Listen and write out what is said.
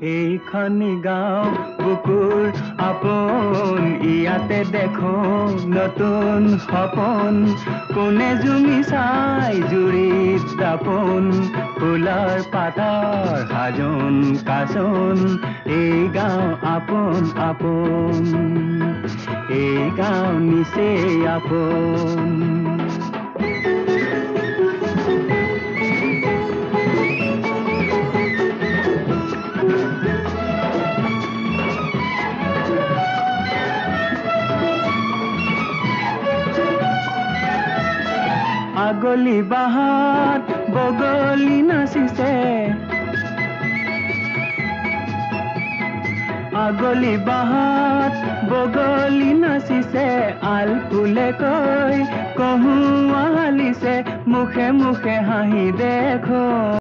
এইখনি গাঁও বুকুৰ আপোন ইয়াতে দেখো নতুন সপোন কোনে জুমি চাই জুৰিত দাপোন ফুলৰ পাতৰ সাজোন কাচোন এই গাঁও আপোন আপোন এই গাঁও নিচেই আপোন আগলি বাহাত বগলি নাচিছে আগলি বাহাত বগলি নাচিছে আল ফুলে কৈ কহুৱা হালিছে মুখে মুখে হাঁহি দেখো